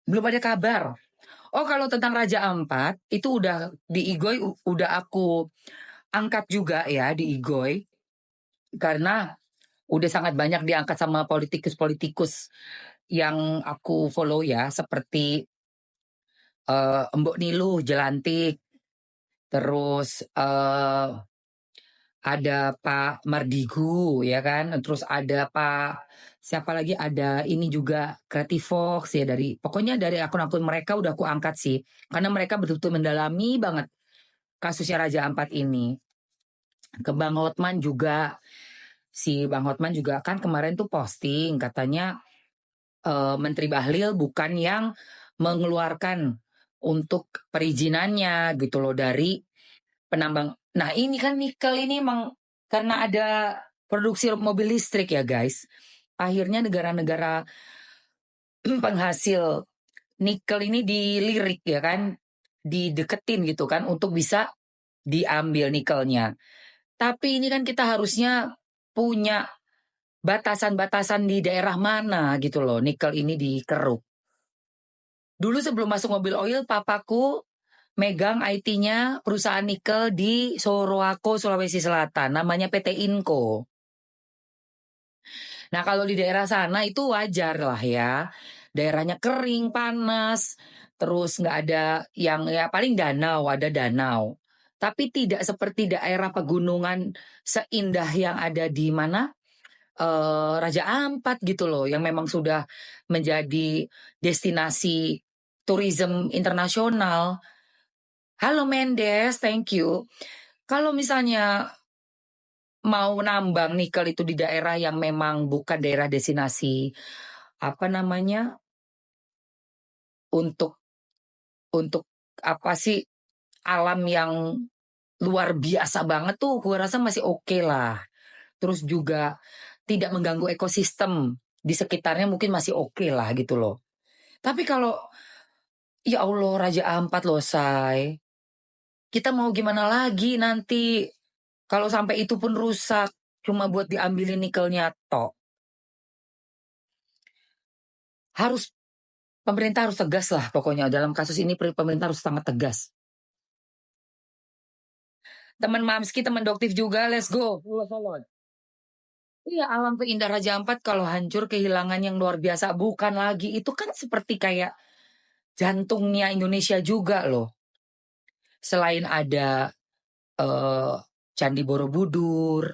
Belum ada kabar. Oh, kalau tentang Raja Ampat, itu udah di Igoy, udah aku angkat juga ya di Igoy. Karena udah sangat banyak diangkat sama politikus-politikus yang aku follow ya, seperti Mbok Niluh Jelantik, terus ada Pak Mardigu ya kan, terus ada Pak siapa lagi, ada ini juga Creativox ya, dari pokoknya dari akun-akun mereka udah aku angkat sih, karena mereka betul-betul mendalami banget kasusnya Raja Ampat ini. Ke Bang Hotman juga, si Bang Hotman juga kan kemarin tuh posting katanya Menteri Bahlil bukan yang mengeluarkan untuk perizinannya gitu loh dari penambang. Nah ini kan nikel ini emang karena ada produksi mobil listrik ya guys. Akhirnya negara-negara penghasil nikel ini dilirik ya kan, dideketin gitu kan untuk bisa diambil nikelnya. Tapi ini kan kita harusnya punya batasan-batasan di daerah mana gitu loh nikel ini dikeruk. Dulu sebelum masuk mobil oil, papaku megang IT-nya perusahaan nikel di Sorowako, Sulawesi Selatan. Namanya PT Inco. Nah kalau di daerah sana itu wajar lah ya. Daerahnya kering, panas, terus nggak ada yang ya paling danau, ada danau. Tapi tidak seperti daerah pegunungan seindah yang ada di mana Raja Ampat gitu loh, yang memang sudah menjadi destinasi tourism internasional. Halo Mendes, thank you. Kalau misalnya mau nambang nikel itu di daerah yang memang bukan daerah destinasi, apa namanya, untuk untuk apa sih, alam yang luar biasa banget tuh, gue rasa masih oke lah. Terus juga tidak mengganggu ekosistem di sekitarnya mungkin masih oke lah gitu loh. Tapi kalau ya Allah Raja Ampat loh say, kita mau gimana lagi nanti kalau sampai itu pun rusak cuma buat diambilin nikelnya tok. Harus pemerintah harus tegas lah pokoknya dalam kasus ini, pemerintah harus sangat tegas. Teman Mamski, teman Doktif juga, let's go. Iya, alam seindah Raja Ampat kalau hancur kehilangan yang luar biasa, bukan lagi. Itu kan seperti kayak jantungnya Indonesia juga loh. Selain ada eh, Candi Borobudur,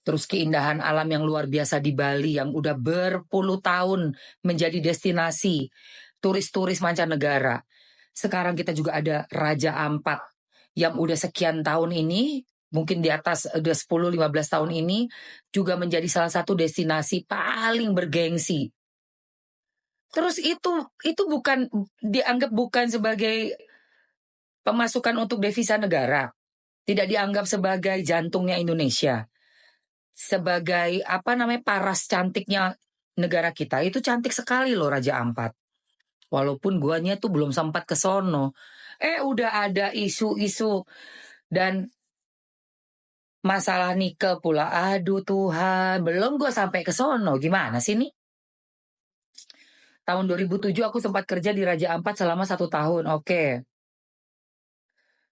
terus keindahan alam yang luar biasa di Bali yang udah berpuluh tahun menjadi destinasi turis-turis mancanegara. Sekarang kita juga ada Raja Ampat yang udah sekian tahun ini, mungkin di atas udah 10-15 tahun ini, juga menjadi salah satu destinasi paling bergengsi. Terus itu bukan dianggap bukan sebagai pemasukan untuk devisa negara, tidak dianggap sebagai jantungnya Indonesia, sebagai apa namanya paras cantiknya negara kita. Itu cantik sekali loh Raja Ampat. Walaupun guanya tuh belum sempat ke sono. Udah ada isu-isu dan masalah nikel pula. Aduh Tuhan, belum gue sampai ke sono. Gimana sih nih? Tahun 2007 aku sempat kerja di Raja Ampat selama 1 tahun. Oke.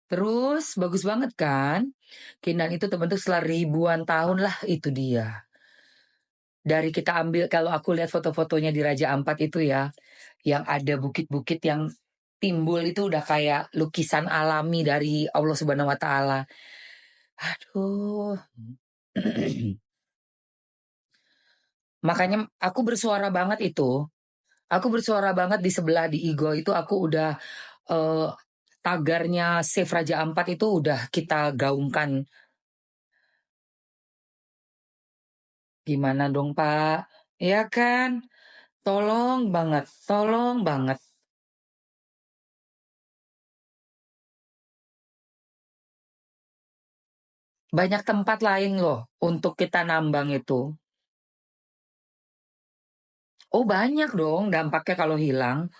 Terus bagus banget kan? Kinan itu terbentuk setelah ribuan tahun lah, itu dia. Dari kita ambil, kalau aku lihat foto-fotonya di Raja Ampat itu ya, yang ada bukit-bukit yang timbul itu udah kayak lukisan alami dari Allah Subhanahu wa taala. Aduh. Makanya aku bersuara banget itu. Aku bersuara banget di sebelah di Igo itu, aku udah eh, tagarnya Save Raja Ampat itu udah kita gaungkan. Gimana dong Pak? Ya kan? Tolong banget, tolong banget. Banyak tempat lain loh untuk kita nambang itu. Oh banyak dong dampaknya kalau hilang.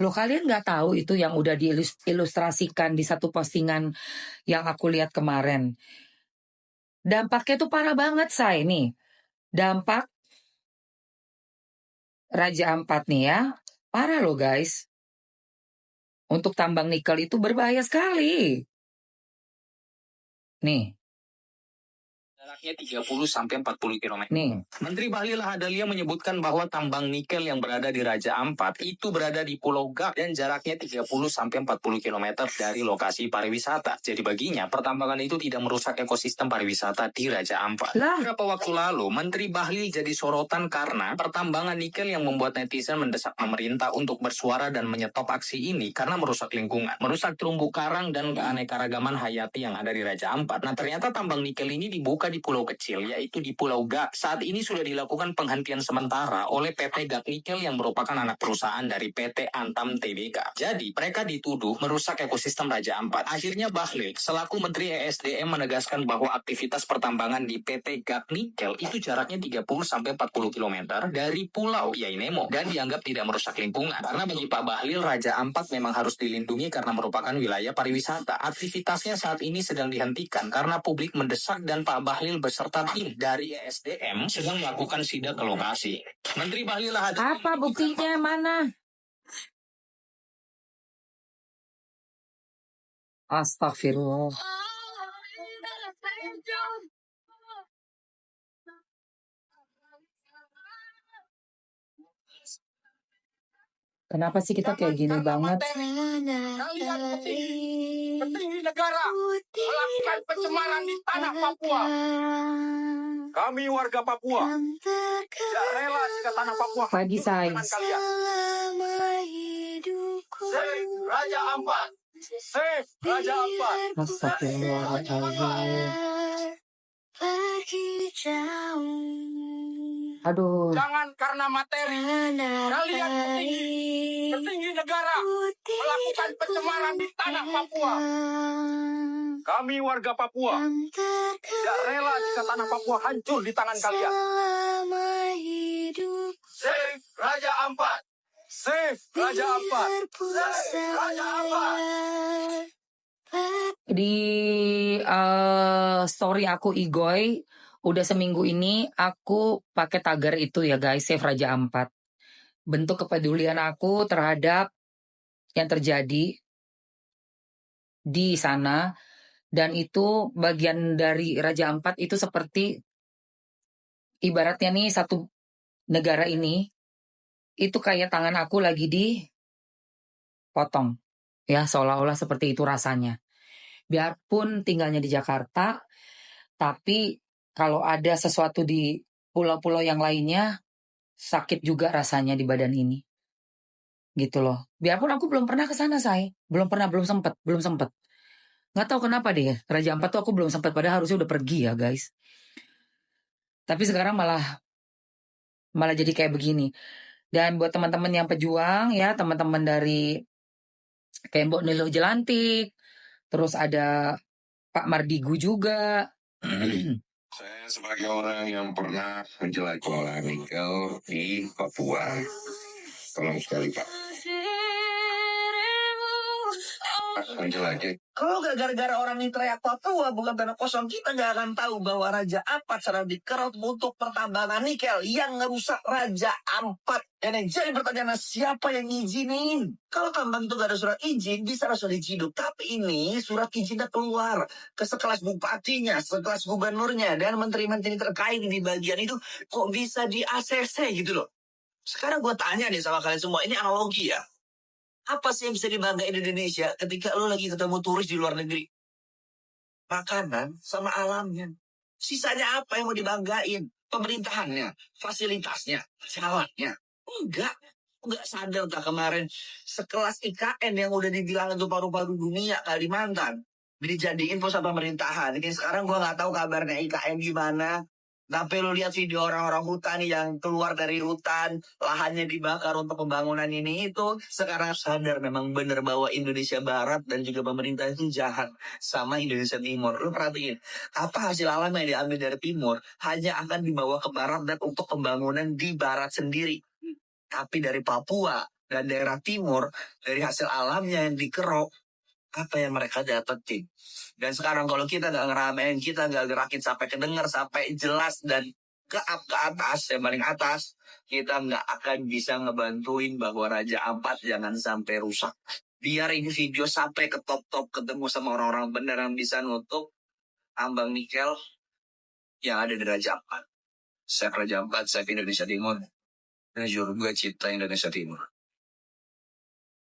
Loh kalian nggak tahu itu yang udah diilustrasikan di satu postingan yang aku lihat kemarin. Dampaknya tuh parah banget say nih. Dampak Raja Ampat nih ya. Parah loh guys. Untuk tambang nikel itu berbahaya sekali. Nih. Jaraknya 30-40 km. Nih. Menteri Bahlil Lahadalia menyebutkan bahwa tambang nikel yang berada di Raja Ampat itu berada di Pulau Gak dan jaraknya 30-40 km dari lokasi pariwisata. Jadi baginya, pertambangan itu tidak merusak ekosistem pariwisata di Raja Ampat. Beberapa waktu lalu, Menteri Bahlil jadi sorotan karena pertambangan nikel yang membuat netizen mendesak pemerintah untuk bersuara dan menyetop aksi ini karena merusak lingkungan, merusak terumbu karang dan keanekaragaman hayati yang ada di Raja Ampat. Nah, ternyata tambang nikel ini dibuka di pulau kecil, yaitu di Pulau Gak. Saat ini sudah dilakukan penghentian sementara oleh PT Gak Nikel yang merupakan anak perusahaan dari PT Antam Tbk. Jadi, mereka dituduh merusak ekosistem Raja Ampat. Akhirnya Bahlil, selaku Menteri ESDM menegaskan bahwa aktivitas pertambangan di PT Gak Nikel itu jaraknya 30-40 km dari Pulau Yainemo dan dianggap tidak merusak lingkungan. Karena bagi Pak Bahlil, Raja Ampat memang harus dilindungi karena merupakan wilayah pariwisata. Aktivitasnya saat ini sedang dihentikan karena publik mendesak dan Pak Bahlil beserta tim dari ESDM sedang melakukan sidak ke lokasi. Menteri Bahlil Lahadalia. Apa buktinya mana? Astagfirullah. Kenapa sih kita kayak gini banget? Kalian petinggi negara melakukan pencemaran di tanah Papua. Kami warga Papua tidak rela jika tanah Papua Pagi say. kalian. Save Raja Ampat. Save Raja Ampat. Astagfirullahaladzim. Aduh. Jangan karena materi kalian petinggi negara melakukan pencemaran di tanah Papua. Kami warga Papua tidak rela jika tanah Papua hancur di tangan kalian. Save Raja Ampat. Save Raja Ampat. Save Raja Ampat. Di story aku Igoy, udah seminggu ini aku pakai tagar itu ya guys, Save Raja Ampat. Bentuk kepedulian aku terhadap yang terjadi di sana, dan itu bagian dari Raja Ampat itu seperti ibaratnya nih satu negara ini itu kayak tangan aku lagi dipotong ya, seolah-olah seperti itu rasanya. Biarpun tinggalnya di Jakarta, tapi kalau ada sesuatu di pulau-pulau yang lainnya, sakit juga rasanya di badan ini. Gitu loh. Biarpun aku belum pernah ke sana, say. Belum sempet. Nggak tahu kenapa deh, Raja Ampat tuh aku belum sempat, padahal harusnya udah pergi ya, guys. Tapi sekarang malah jadi kayak begini. Dan buat teman-teman yang pejuang ya, teman-teman dari kayak Mbok Nilo Jelantik, terus ada Pak Mardigu juga. Saya sebagai orang yang pernah menjelajah nikel di Papua, tolong sekali Pak. Menjelajah. Kalau gak gara-gara orang ini teriak Papua bukan tanah kosong, kita gak akan tahu bahwa Raja Ampat sedang dikerut untuk pertambangan nikel yang ngerusak Raja Ampat. Dan yang jadi pertanyaan, siapa yang ngizinin? Kalau tambang itu gak ada surat izin, bisa langsung diciduk. Tapi ini surat izinnya keluar ke sekelas bupatinya, sekelas gubernurnya, dan menteri-menteri terkait di bagian itu. Kok bisa di ACC gitu loh? Sekarang gue tanya nih sama kalian semua, ini analogi ya. Apa sih yang bisa dibanggain di Indonesia ketika lo lagi ketemu turis di luar negeri? Makanan sama alamnya. Sisanya apa yang mau dibanggain? Pemerintahannya, fasilitasnya, jalannya. Enggak sadar tak kemarin sekelas IKN yang udah dibilang itu paru-paru dunia Kalimantan dijadiin pusat pemerintahan. Ini sekarang gue nggak tahu kabarnya IKN gimana. Tapi lu lihat video orang-orang hutan yang keluar dari hutan, lahannya dibakar untuk pembangunan ini itu. Sekarang sadar memang benar bahwa Indonesia Barat dan juga pemerintah itu jahat sama Indonesia Timur. Lu perhatiin, apa hasil alam yang diambil dari Timur hanya akan dibawa ke Barat dan untuk pembangunan di Barat sendiri. Tapi dari Papua dan daerah Timur, dari hasil alamnya yang dikerok, apa yang mereka dapetin. Dan sekarang kalau kita gak ngeramein, kita gak gerakin sampai kedenger, sampai jelas dan ke atas, yang paling atas, kita nggak akan bisa ngebantuin bahwa Raja Ampat jangan sampai rusak. Biar ini video sampai ke top-top, ketemu sama orang-orang beneran bisa nutup tambang nikel yang ada di Raja Ampat. Chef Raja Ampat, Chef Indonesia Timur. Dan juga Cipta Indonesia Timur.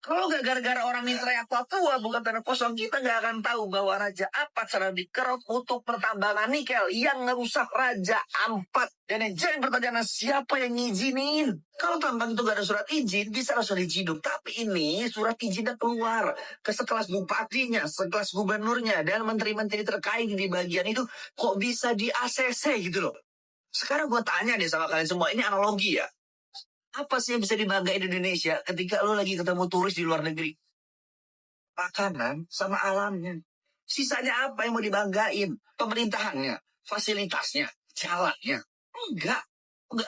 Kalau nggak gara-gara orang ini teriak Papua bukan tanah kosong, kita nggak akan tahu bahwa Raja Ampat sedang dikerok untuk pertambangan nikel yang ngerusak Raja Ampat. Dan yang jadi pertanyaan, siapa yang ngizinin? Kalau tambang itu gak ada surat izin, bisa langsung diciduk. Tapi ini surat izinnya keluar ke sekelas bupatinya, sekelas gubernurnya, dan menteri-menteri terkait di bagian itu kok bisa di ACC gitu loh. Sekarang gue tanya deh sama kalian semua, ini analogi ya. Apa sih yang bisa dibanggain di Indonesia ketika lo lagi ketemu turis di luar negeri? Makanan sama alamnya. Sisanya apa yang mau dibanggain? Pemerintahannya, fasilitasnya, jalannya. Enggak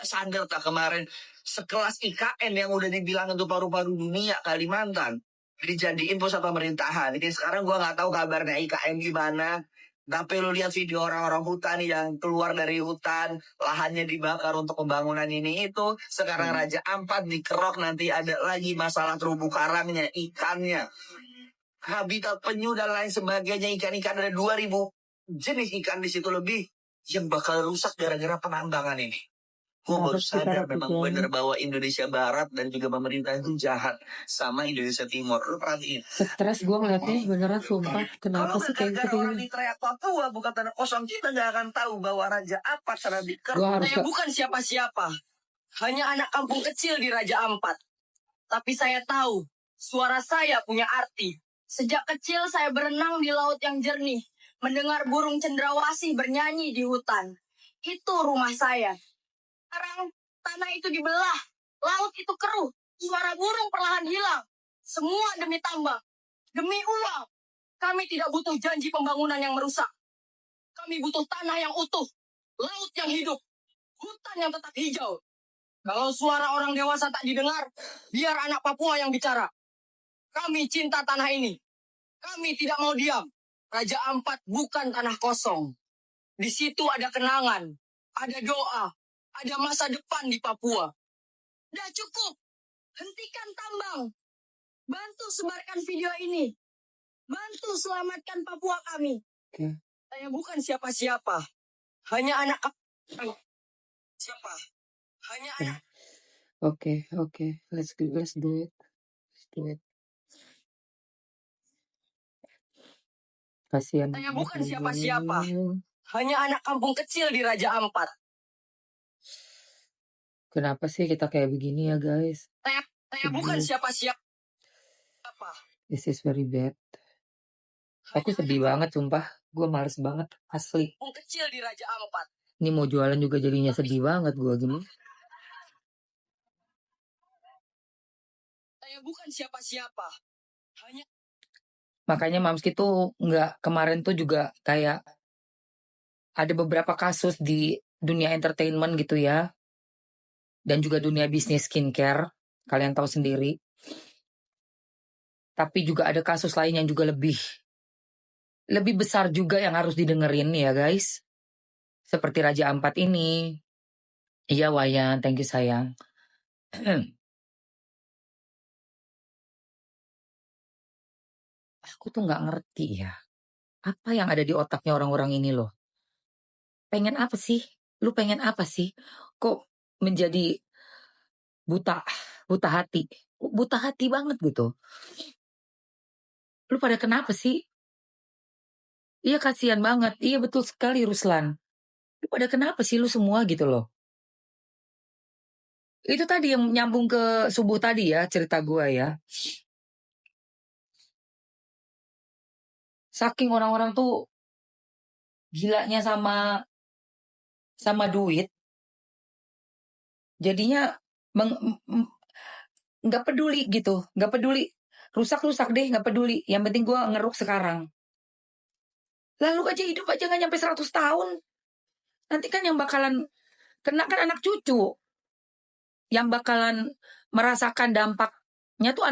sadar tak kemarin sekelas IKN yang udah dibilang itu paru-paru dunia Kalimantan dijadiin pusat pemerintahan. Jadi sekarang gua nggak tahu kabarnya IKN gimana. Tapi lu lihat video orang-orang hutan yang keluar dari hutan, lahannya dibakar untuk pembangunan ini itu. Sekarang Raja Ampat dikerok, nanti ada lagi masalah terumbu karangnya, ikannya, habitat penyu dan lain sebagainya. Ikan-ikan ada 2000 jenis ikan di situ lebih yang bakal rusak gara-gara penambangan ini. Gue baru sadar memang bener bahwa Indonesia Barat dan juga pemerintah itu jahat sama Indonesia Timur. Lu perhatiin. Stres gue ngeliatnya beneran sumpah. Kenapa sih kayak gitu? Kalau orang di teriak Papua bukan tanah kosong, kita nggak akan tahu bahwa Raja Ampat sedang dikerok. Saya bukan siapa-siapa, hanya anak kampung kecil di Raja Ampat. Tapi saya tahu, suara saya punya arti. Sejak kecil saya berenang di laut yang jernih, mendengar burung cendrawasih bernyanyi di hutan. Itu rumah saya. Sekarang tanah itu dibelah, laut itu keruh, suara burung perlahan hilang. Semua demi tambang, demi uang. Kami tidak butuh janji pembangunan yang merusak. Kami butuh tanah yang utuh, laut yang hidup, hutan yang tetap hijau. Kalau suara orang dewasa tak didengar, biar anak Papua yang bicara. Kami cinta tanah ini. Kami tidak mau diam. Raja Ampat bukan tanah kosong. Di situ ada kenangan, ada doa, ada masa depan di Papua. Dah cukup. Hentikan tambang. Bantu sebarkan video ini. Bantu selamatkan Papua kami. Saya bukan siapa-siapa. Hanya anak siapa? Hanya anak. Oke. Let's do it. Kasihan. Saya bukan siapa-siapa. Hanya anak kampung kecil di Raja Ampat. Kenapa sih kita kayak begini ya guys? Saya bukan siapa-siapa. This is very bad. Aku sedih banget sumpah. Gue males banget asli. Kampung kecil di Raja Ampat. Ini mau jualan juga jadinya sedih banget gue gini. Saya bukan siapa-siapa. Hanya. Makanya Mamski tuh nggak, kemarin tuh juga kayak ada beberapa kasus di dunia entertainment gitu ya. Dan juga dunia bisnis skincare. Kalian tahu sendiri. Tapi juga ada kasus lain yang juga lebih besar juga yang harus didengerin ya guys. Seperti Raja Ampat ini. Iya Wayan, thank you sayang. Aku tuh nggak ngerti ya. Apa yang ada di otaknya orang-orang ini loh. Pengen apa sih? Lu pengen apa sih? Kok menjadi buta hati? Buta hati banget gitu. Lu pada kenapa sih? Iya kasihan banget. Iya betul sekali Ruslan. Lu pada kenapa sih lu semua gitu loh. Itu tadi yang nyambung ke subuh tadi ya cerita gua ya. Saking orang-orang tuh gilanya sama duit. Jadinya nggak peduli gitu. Nggak peduli. Rusak deh nggak peduli. Yang penting gua ngeruk sekarang. Lalu aja hidup aja nggak nyampe 100 tahun. Nanti kan yang bakalan kena kan anak cucu. Yang bakalan merasakan dampaknya tuh